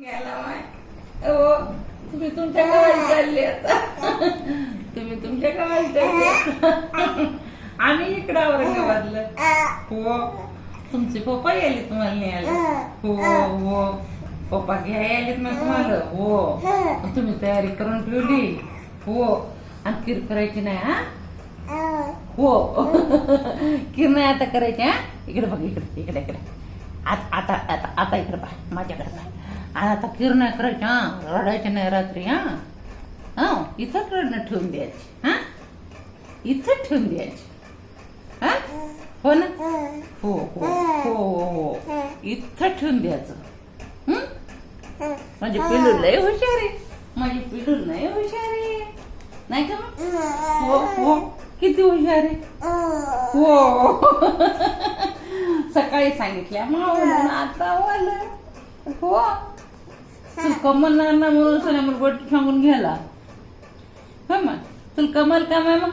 गेला माय. हो, तुम्ही तुमच्या गावाला चालले आता. तुम्ही तुमच्या गावाला चालले. आम्ही इकडं औरंगाबादला. हो, तुमचे पप्पा यायले तुम्हाला न्यायला. हो हो, पप्पा घ्यायला आलेत ना तुम्हाला. हो, तुम्ही तयारी करून ठेवली. हो, आणि खीर करायची नाही. हा हो, खीर नाही आता करायची. हा, इकडे बघ, इकडे इकडे इकडे. आता आता आता इकडे पहा, माझ्याकडे पहा. आणि आता खीर नाही करायची. हा, रडायची नाही रात्री. हा, इथंच रडणं ठेवून द्यायची. हा, इथंच ठेवून द्यायची. हा, हो ना. हो हो हो हो, इथं ठेवून द्यायचं. माझी पिलू लय हुशार आहे. माझी पिलू लय हुशार आहे, नाही का? हो हो, किती हुशार आहे. हो, सकाळी सांगितल्या म्हणून आता आलं. हो, तू कमल ना म्हणून सोन्यावर गोटी सांगून घ्यायला. हो मग तुला कमल काम आहे मग.